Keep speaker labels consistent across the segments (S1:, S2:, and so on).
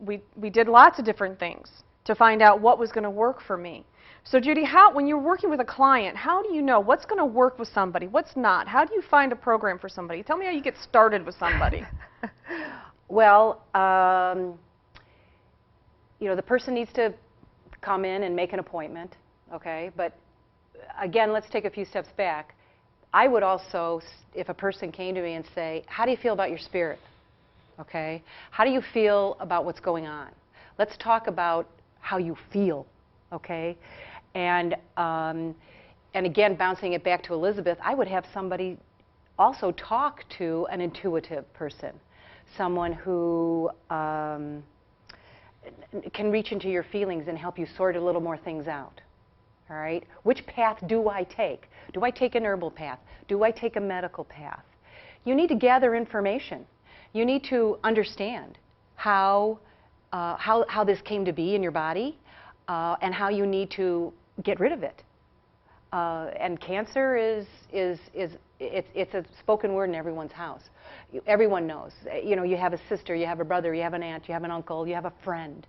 S1: we did lots of different things to find out what was going to work for me. So Judy, when you're working with a client, how do you know what's going to work with somebody, what's not? How do you find a program for somebody? Tell me how you get started with somebody.
S2: Well, you know, the person needs to come in and make an appointment, okay? But again, let's take a few steps back. I would also, if a person came to me and say, how do you feel about your spirit? Okay? How do you feel about what's going on? Let's talk about how you feel, okay? And again, bouncing it back to Elizabeth, I would have somebody also talk to an intuitive person, someone who can reach into your feelings and help you sort a little more things out. All right? Which path do I take? Do I take an herbal path? Do I take a medical path? You need to gather information. You need to understand how this came to be in your body and how you need to get rid of it. And cancer it's a spoken word in everyone's house. Everyone knows. You know, you have a sister, you have a brother, you have an aunt, you have an uncle, you have a friend.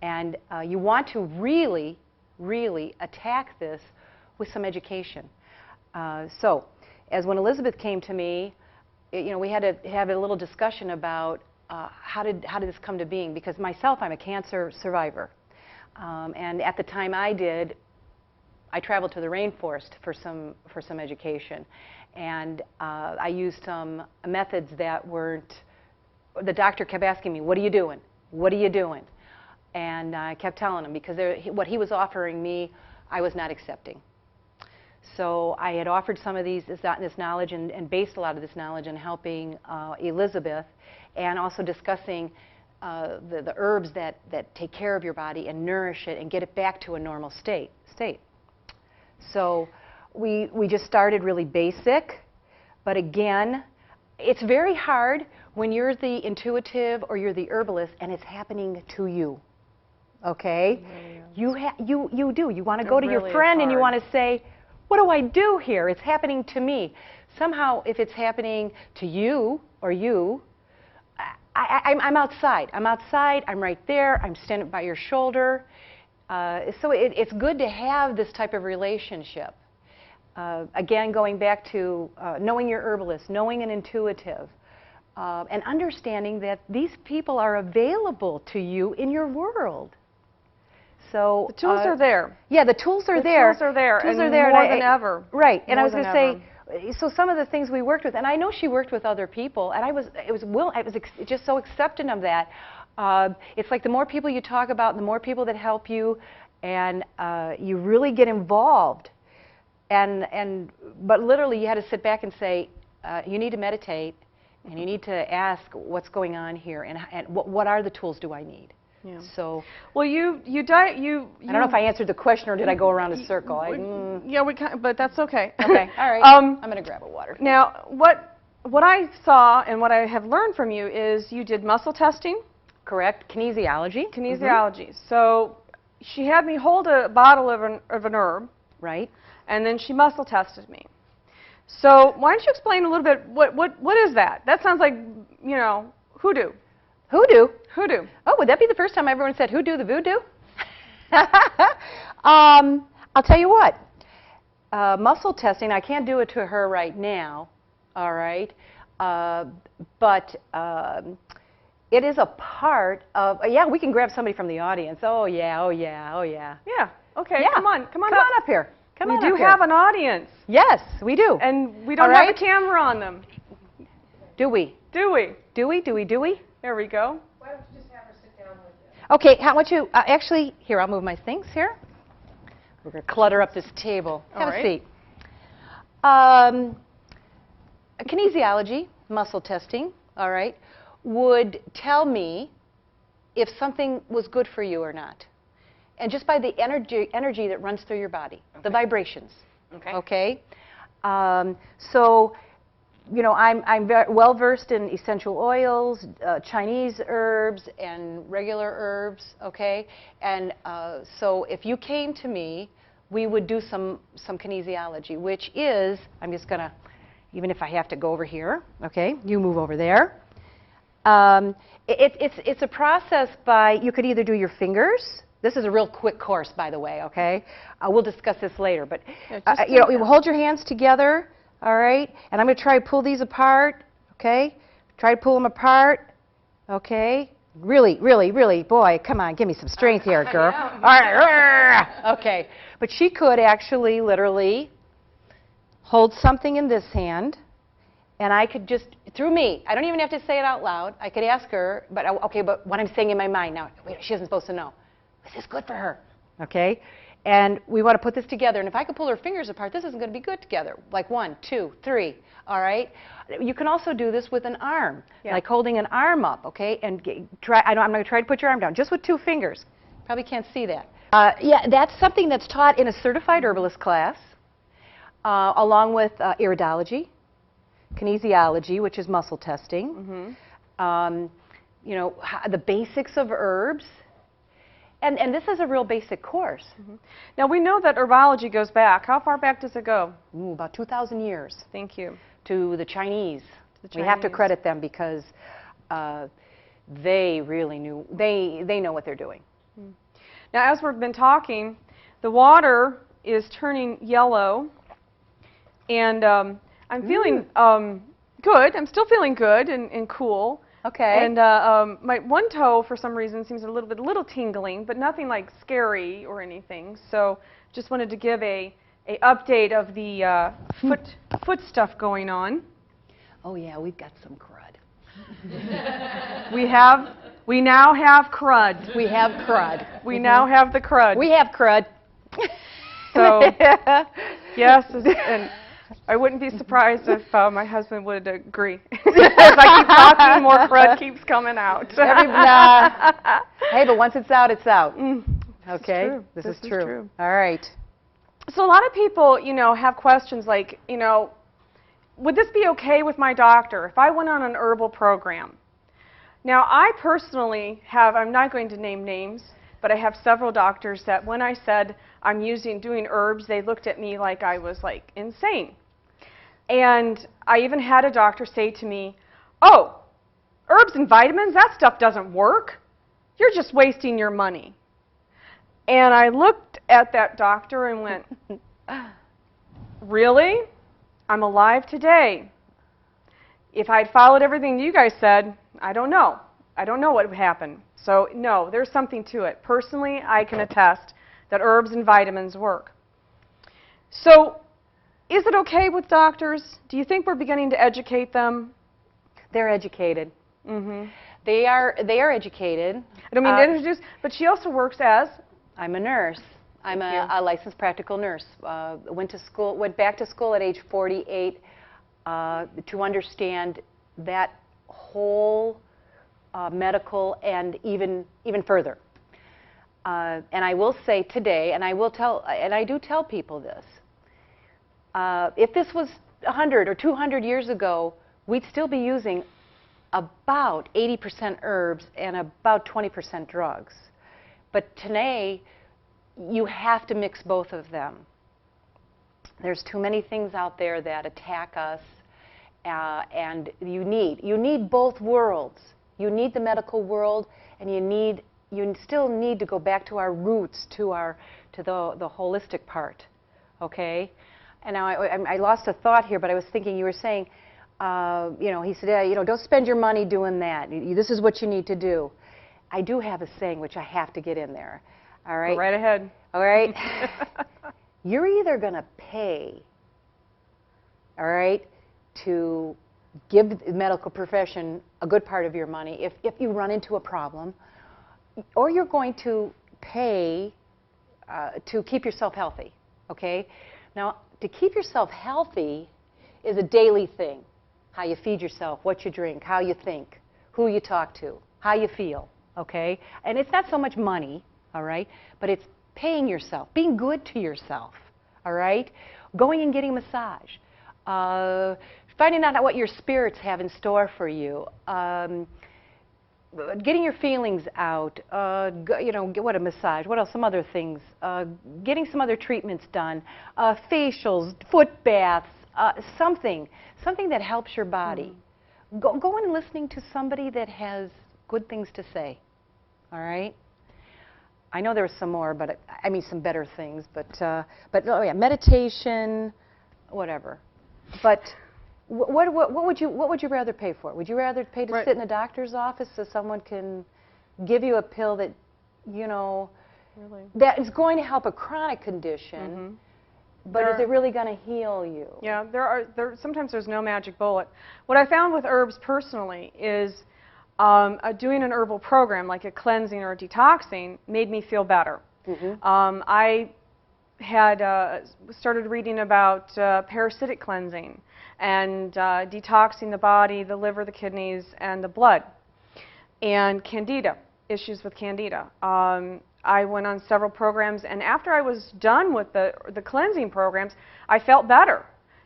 S2: And you want to really, really attack this with some education. So, as when Elizabeth came to me, you know, we had to have a little discussion about how did this come to being? Because myself, I'm a cancer survivor. And at the time I traveled to the rainforest for some education. And I used some methods that weren't, the doctor kept asking me, what are you doing? What are you doing? And I kept telling him, because what he was offering me, I was not accepting. So I had offered some of this knowledge and based a lot of this knowledge in helping Elizabeth, and also discussing the herbs that take care of your body and nourish it and get it back to a normal state. So we just started really basic, but again, it's very hard when you're the intuitive or you're the herbalist and it's happening to you. Okay? Yeah. You do. You want to go to your friend and you want to say, what do I do here? It's happening to me. Somehow, if it's happening to you or you, I'm outside. I'm outside. I'm right there. I'm standing by your shoulder. So it's good to have this type of relationship. Again, going back to knowing your herbalist, knowing an intuitive, and understanding that these people are available to you in your world. So
S1: the tools are there.
S2: Yeah, the tools are there.
S1: The tools are there.
S2: Tools
S1: and
S2: are there
S1: more than ever.
S2: Right. And I was
S1: going
S2: to say, so some of the things we worked with, and I know she worked with other people, and I was just so accepting of that. It's like the more people you talk about, the more people that help you, and you really get involved. But literally, you had to sit back and say, you need to meditate, and you need to ask what's going on here, and what are the tools do I need? Yeah. So, well, I don't know if I answered the question or did I go around a circle.
S1: Yeah, but that's okay.
S2: Okay, all right. I'm going to grab a water.
S1: Now, what I saw and what I have learned from you is you did muscle testing.
S2: Correct. Kinesiology.
S1: Kinesiology. Mm-hmm. So she had me hold a bottle of an herb.
S2: Right.
S1: And then she muscle tested me. So why don't you explain a little bit what is that? That sounds like, you know, hoodoo.
S2: Hoodoo?
S1: Hoodoo.
S2: Oh, would that be the first time everyone said hoodoo the voodoo? I'll tell you what. Muscle testing, I can't do it to her right now, all right? But it is a part of, yeah, we can grab somebody from the audience. Oh, yeah, oh, yeah, oh, yeah.
S1: Yeah, okay,
S2: yeah.
S1: Come on
S2: up here.
S1: We do have an audience.
S2: Yes, we do.
S1: And we don't have a camera on them.
S2: Do we?
S1: Do we?
S2: Do we? Do we? Do we?
S1: There we go.
S3: Why don't you just have her sit down with you?
S2: Okay, how about you? Actually, here, I'll move my things here. We're going to clutter up this table. Have a seat. Kinesiology, muscle testing, all right, would tell me if something was good for you or not. And just by the energy that runs through your body, the vibrations. Okay. So, you know, I'm very well versed in essential oils, Chinese herbs, and regular herbs. Okay. And so, if you came to me, we would do some kinesiology, which is, I'm just gonna, even if I have to go over here. Okay. You move over there. It's a process by, you could either do your fingers. This is a real quick course, by the way, okay? We'll discuss this later, but you hold your hands together, all right? And I'm going to try to pull these apart, okay? Try to pull them apart, okay? Really, really, really, boy, come on, give me some strength here, girl. All right, okay. But she could actually, literally, hold something in this hand, and I could just, through me, I don't even have to say it out loud. I could ask her, but okay, but what I'm saying in my mind now, wait, she isn't supposed to know. This is good for her, okay? And we want to put this together, and if I could pull her fingers apart, this isn't going to be good together. Like 1, 2, 3, all right? You can also do this with an arm, like holding an arm up, okay? And try, I'm going to try to put your arm down, just with 2 fingers. Probably can't see that. Yeah, that's something that's taught in a certified herbalist class, along with iridology, kinesiology, which is muscle testing, you know, the basics of herbs. And this is a real basic course.
S1: Now, we know that herbology goes back. How far back does it go?
S2: Ooh, about 2,000 years.
S1: Thank you.
S2: To the Chinese. We have to credit them because they really knew, they know what they're doing.
S1: Now, as we've been talking, the water is turning yellow, and I'm feeling good. I'm still feeling good and cool.
S2: Okay.
S1: And my one toe, for some reason, seems a little tingling, but nothing like scary or anything. So just wanted to give a update of the foot stuff going on.
S2: Oh yeah, we've got some crud.
S1: We now have crud.
S2: We have crud.
S1: We now have the crud.
S2: We have crud.
S1: So yes, and I wouldn't be surprised if my husband would agree. As I keep talking, more crud keeps coming out.
S2: Hey, but once it's out, it's out. Okay?
S1: This is true.
S2: All right.
S1: So a lot of people, you know, have questions like, you know, would this be okay with my doctor if I went on an herbal program? Now, I personally have, I'm not going to name names, but I have several doctors that when I said I'm doing herbs, they looked at me like I was like insane. And I even had a doctor say to me, oh, herbs and vitamins, that stuff doesn't work. You're just wasting your money. And I looked at that doctor and went, really? I'm alive today. If I'd followed everything you guys said, I don't know. I don't know what would happen. So no, there's something to it. Personally, I can attest that herbs and vitamins work. So is it okay with doctors? Do you think we're beginning to educate them?
S2: They're educated. They are educated.
S1: I don't mean to introduce, but she also works as?
S2: I'm a nurse. I'm a licensed practical nurse. Went back to school at age 48 to understand that whole medical and even further. And I will say today, and I do tell people this, if this was 100 or 200 years ago, we'd still be using about 80% herbs and about 20% drugs. But today, you have to mix both of them. There's too many things out there that attack us, and you need both worlds. You need the medical world, and you still need to go back to our roots, to the holistic part, okay? And now I lost a thought here, but I was thinking you were saying, you know, he said, you know, don't spend your money doing that. This is what you need to do. I do have a saying which I have to get in there. All right.
S1: Go right ahead.
S2: All right. You're either going to pay, all right, to give the medical profession a good part of your money if you run into a problem, or you're going to pay to keep yourself healthy, okay? Now, to keep yourself healthy is a daily thing. How you feed yourself, what you drink, how you think, who you talk to, how you feel, okay? And it's not so much money, all right, but it's paying yourself, being good to yourself, all right? Going and getting a massage, finding out what your spirits have in store for you, getting your feelings out, you know, what a massage, what else, some other things, getting some other treatments done, facials, foot baths, something that helps your body, Go in listening to somebody that has good things to say, all right? I know there's some more, but I mean some better things, but oh yeah, meditation, whatever. But what would you rather pay for? Would you rather pay to sit in a doctor's office so someone can give you a pill that, you know, that is going to help a chronic condition, but is it really going to heal you?
S1: Yeah, sometimes there's no magic bullet. What I found with herbs personally is doing an herbal program, like a cleansing or a detoxing, made me feel better. I had started reading about parasitic cleansing and detoxing the body, the liver, the kidneys, and the blood, and candida, issues with candida. I went on several programs, and after I was done with the cleansing programs, I felt better,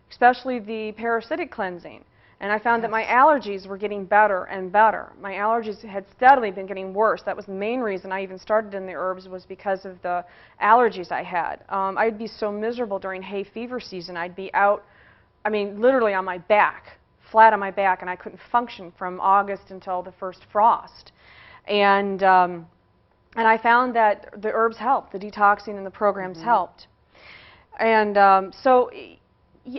S1: especially the parasitic cleansing. And I found that my allergies were getting better and better. My allergies had steadily been getting worse. That was the main reason I even started in the herbs, was because of the allergies I had. I'd be so miserable during hay fever season. I'd be out, I mean, literally on my back, flat on my back, and I couldn't function from August until the first frost. And I found that the herbs helped, the detoxing and the programs helped. And so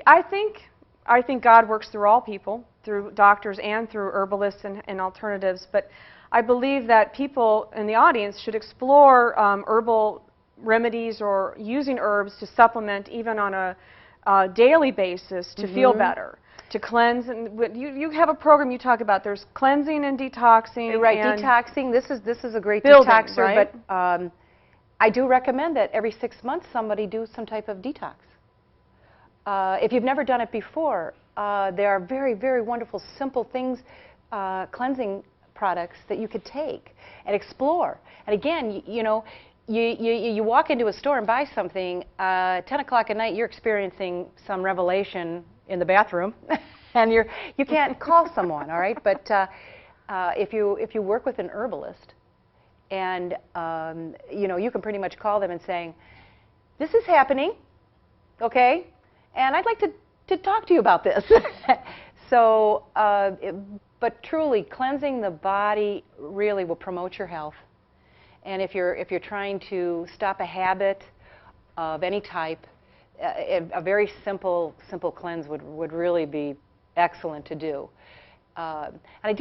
S1: I think God works through all people, through doctors and through herbalists and alternatives, but I believe that people in the audience should explore herbal remedies or using herbs to supplement even on a daily basis to feel better, to cleanse. And you have a program you talk about. There's cleansing and detoxing.
S2: Right,
S1: and
S2: detoxing. This is a great
S1: building,
S2: detoxer,
S1: right?
S2: but I do recommend that every 6 months somebody do some type of detox. If you've never done it before, there are very, very wonderful, simple things, cleansing products that you could take and explore. And again, you know, you walk into a store and buy something, 10 o'clock at night, you're experiencing some revelation in the bathroom, and you can't call someone, all right? But if you work with an herbalist, and you know, you can pretty much call them and saying, this is happening, okay? And I'd like to talk to you about this. So, but truly, cleansing the body really will promote your health. And if you're trying to stop a habit of any type, a very simple cleanse would really be excellent to do. And I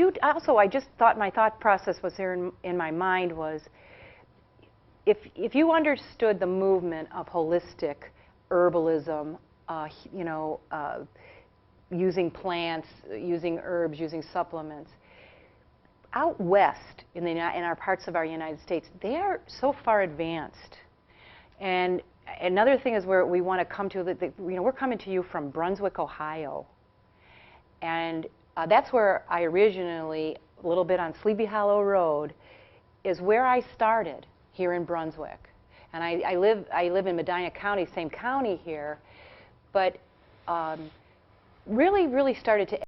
S2: just thought, my thought process was here in my mind was, if you understood the movement of holistic herbalism, you know, using plants, using herbs, using supplements. Out west in our parts of our United States, they are so far advanced. And another thing is where we want to come to, you know, we're coming to you from Brunswick, Ohio. And that's where I originally, a little bit on Sleepy Hollow Road, is where I started here in Brunswick. And I live in Medina County, same county here. But really started to